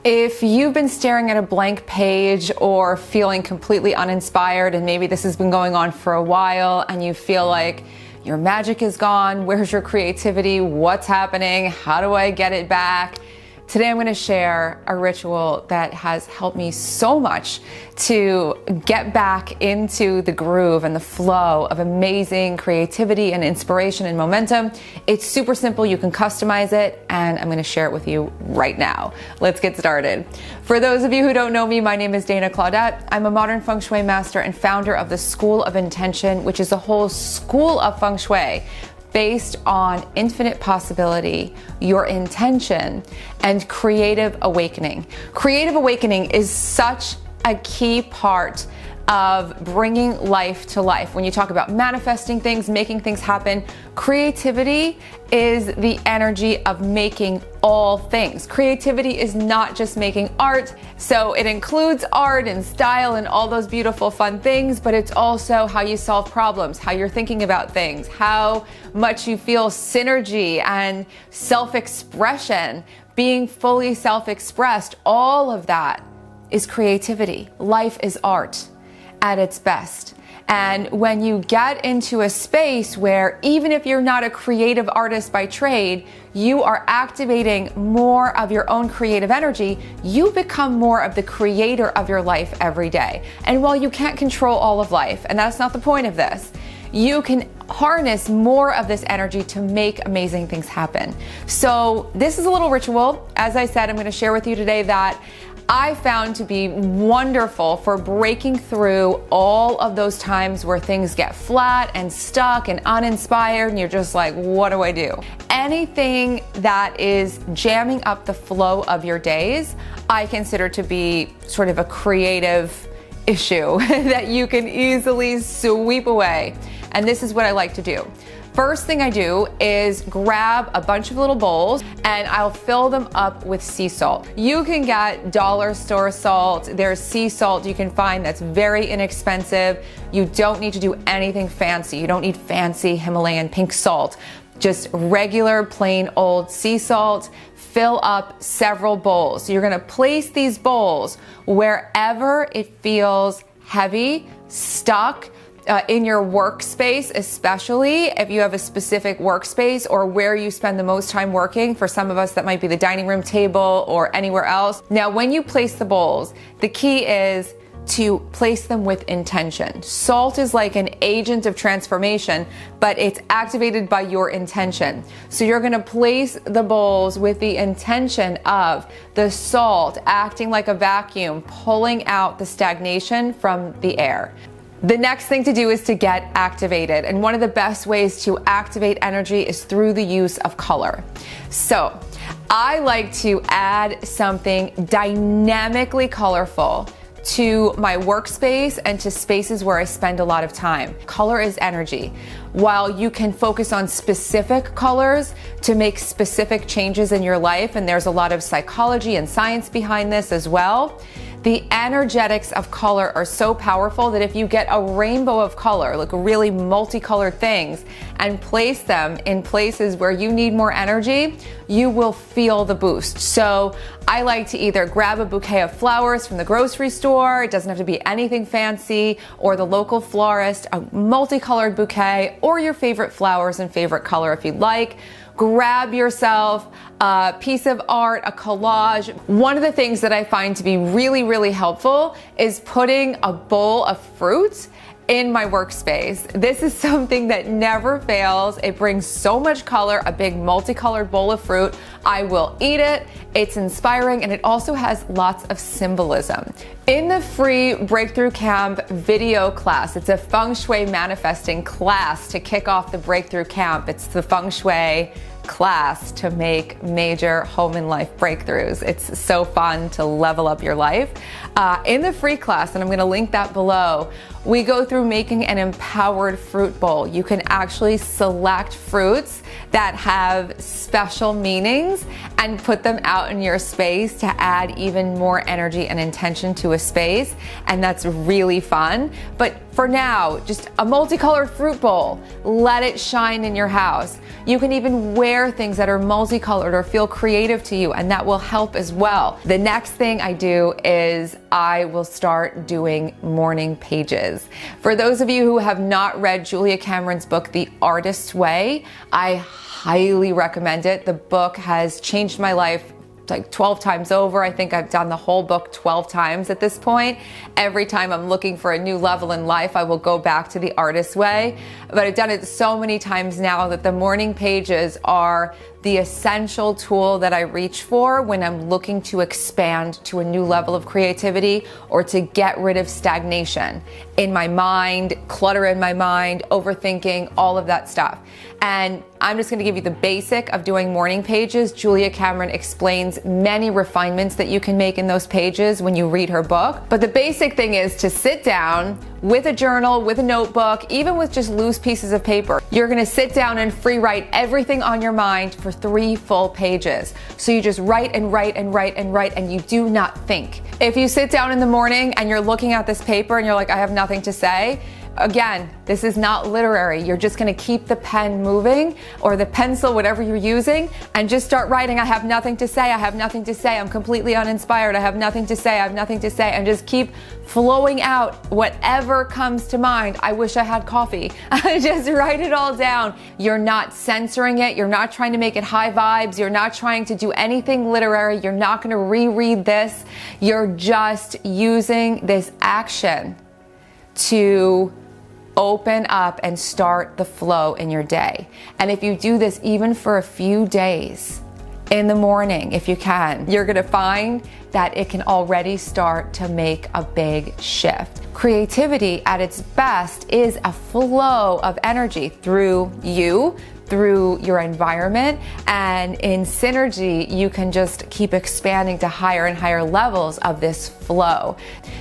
If you've been staring at a blank page or feeling completely uninspired, and maybe this has been going on for a while and you feel like your magic is gone, where's your creativity, what's happening, how do I get it back? Today I'm going to share a ritual that has helped me so much to get back into the groove and the flow of amazing creativity and inspiration and momentum. It's super simple. You can customize it, and I'm going to share it with you right now. Let's get started. For those of you who don't know me, my name is Claudat. I'm a modern Feng Shui master and founder of the School of Intention, which is a whole school of Feng Shui based on infinite possibility, your intention, and creative awakening. Creative awakening is such a key part of bringing life to life. When you talk about manifesting things, making things happen, creativity is the energy of making all things. Creativity is not just making art, so it includes art and style and all those beautiful fun things, but it's also how you solve problems, how you're thinking about things, how much you feel synergy and self-expression, being fully self-expressed. All of that is creativity. Life is art at its best. And when you get into a space where even if you're not a creative artist by trade, you are activating more of your own creative energy, you become more of the creator of your life every day. And while you can't control all of life, and that's not the point of this, you can harness more of this energy to make amazing things happen. So this is a little ritual. As I said, I'm going to share with you today that I found to be wonderful for breaking through all of those times where things get flat and stuck and uninspired and you're just like, what do I do? Anything that is jamming up the flow of your days, I consider to be sort of a creative issue that you can easily sweep away. And this is what I like to do. First thing I do is grab a bunch of little bowls and I'll fill them up with sea salt. You can get dollar store salt. There's sea salt you can find that's very inexpensive. You don't need to do anything fancy. You don't need fancy Himalayan pink salt. Just regular plain old sea salt. Fill up several bowls. So you're gonna place these bowls wherever it feels heavy, stuck, in your workspace, especially if you have a specific workspace or where you spend the most time working. For some of us, that might be the dining room table or anywhere else. Now, when you place the bowls, the key is to place them with intention. Salt is like an agent of transformation, but it's activated by your intention. So you're going to place the bowls with the intention of the salt acting like a vacuum, pulling out the stagnation from the air. The next thing to do is to get activated. And one of the best ways to activate energy is through the use of color. So I like to add something dynamically colorful to my workspace and to spaces where I spend a lot of time. Color is energy. While you can focus on specific colors to make specific changes in your life, and there's a lot of psychology and science behind this as well, the energetics of color are so powerful that if you get a rainbow of color, like really multicolored things, and place them in places where you need more energy, you will feel the boost. So I like to either grab a bouquet of flowers from the grocery store, it doesn't have to be anything fancy, or the local florist, a multicolored bouquet, or your favorite flowers and favorite color if you'd like. Grab yourself a piece of art, a collage. One of the things that I find to be really, really helpful is putting a bowl of fruit in my workspace. This is something that never fails. It brings so much color, a big multicolored bowl of fruit. I will eat it. It's inspiring, and it also has lots of symbolism. In the free Breakthrough Camp video class, it's a Feng Shui manifesting class to kick off the Breakthrough Camp. It's the Feng Shui class to make major home and life breakthroughs. It's so fun to level up your life. In the free class, and I'm going to link that below, we go through making an empowered fruit bowl. You can actually select fruits that have special meanings and put them out in your space to add even more energy and intention to a space. And that's really fun. But for now, just a multicolored fruit bowl. Let it shine in your house. You can even wear wear things that are multicolored or feel creative to you, and that will help as well. The next thing I do is I will start doing morning pages. For those of you who have not read Julia Cameron's book, The Artist's Way, I highly recommend it. The book has changed my life like 12 times over. I think I've done the whole book 12 times at this point. Every time I'm looking for a new level in life, I will go back to The Artist's Way. But I've done it so many times now that the morning pages are the essential tool that I reach for when I'm looking to expand to a new level of creativity or to get rid of stagnation in my mind, clutter in my mind, overthinking, all of that stuff. And I'm just going to give you the basic of doing morning pages. Julia Cameron explains many refinements that you can make in those pages when you read her book. But the basic thing is to sit down with a journal, with a notebook, even with just loose pieces of paper. You're going to sit down and free write everything on your mind for 3 full pages. So you just write and write and write and write, and you do not think. If you sit down in the morning and you're looking at this paper and you're like, I have nothing to say, again, this is not literary. You're just going to keep the pen moving or the pencil, whatever you're using, and just start writing. I have nothing to say. I have nothing to say. I'm completely uninspired. I have nothing to say. I have nothing to say. And just keep flowing out whatever comes to mind. I wish I had coffee. Just write it all down. You're not censoring it. You're not trying to make it high vibes. You're not trying to do anything literary. You're not going to reread this. You're just using this action to open up and start the flow in your day. And if you do this even for a few days in the morning, if you can, you're going to find that it can already start to make a big shift. Creativity at its best is a flow of energy through you, through your environment, and in synergy, you can just keep expanding to higher and higher levels of this flow.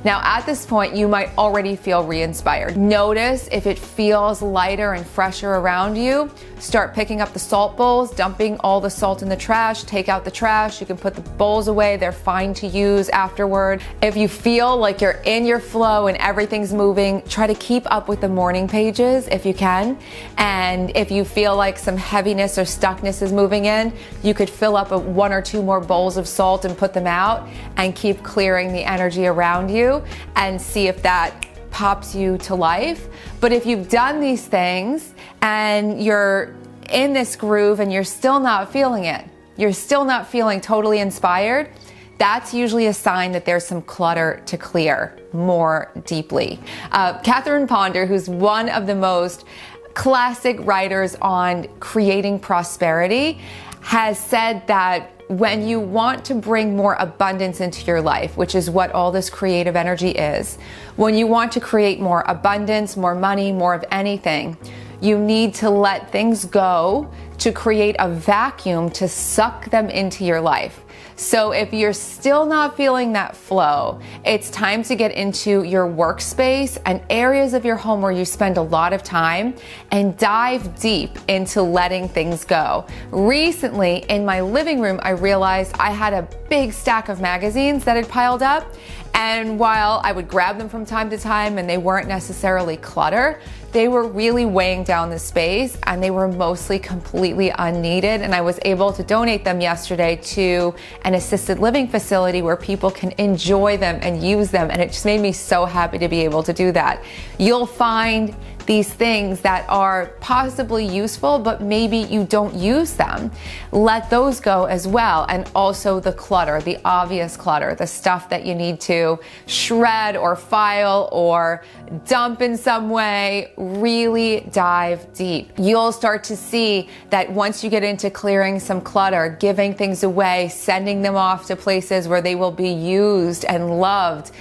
Now, at this point, you might already feel re-inspired. Notice if it feels lighter and fresher around you. Start picking up the salt bowls, dumping all the salt in the trash, take out the trash. You can put the bowls away. They're fine to use afterward. If you feel like you're in your flow and everything's moving, try to keep up with the morning pages if you can. And if you feel like some heaviness or stuckness is moving in, you could fill up 1 or 2 more bowls of salt and put them out and keep clearing the energy around you and see if that pops you to life. But if you've done these things and you're in this groove and you're still not feeling it, you're still not feeling totally inspired, that's usually a sign that there's some clutter to clear more deeply. Catherine Ponder, who's one of the most classic writers on creating prosperity, has said that when you want to bring more abundance into your life, which is what all this creative energy is, when you want to create more abundance, more money, more of anything, you need to let things go to create a vacuum to suck them into your life. So if you're still not feeling that flow, it's time to get into your workspace and areas of your home where you spend a lot of time and dive deep into letting things go. Recently, in my living room, I realized I had a big stack of magazines that had piled up. And while I would grab them from time to time and they weren't necessarily clutter, they were really weighing down the space and they were mostly completely unneeded. And I was able to donate them yesterday to an assisted living facility where people can enjoy them and use them. And it just made me so happy to be able to do that. You'll find these things that are possibly useful, but maybe you don't use them. Let those go as well. And also the clutter, the obvious clutter, the stuff that you need to shred or file or dump in some way. Really dive deep. You'll start to see that once you get into clearing some clutter, giving things away, sending them off to places where they will be used and loved,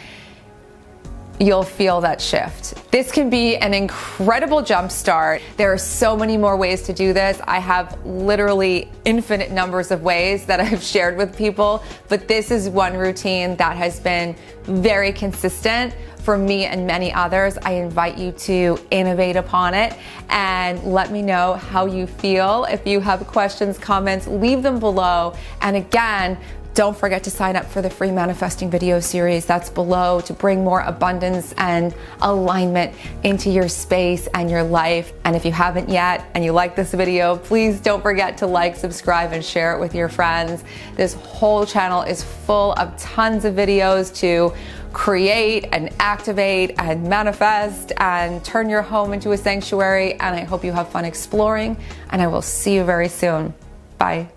you'll feel that shift. This can be an incredible jump start. There are so many more ways to do this. I have literally infinite numbers of ways that I've shared with people, but this is one routine that has been very consistent for me and many others. I invite you to innovate upon it and let me know how you feel. If you have questions, comments, leave them below. And again, Don't forget to sign up for the free manifesting video series that's below to bring more abundance and alignment into your space and your life. And if you haven't yet and you like this video, please don't forget to like, subscribe, and share it with your friends. This whole channel is full of tons of videos to create and activate and manifest and turn your home into a sanctuary. And I hope you have fun exploring, and I will see you very soon. Bye.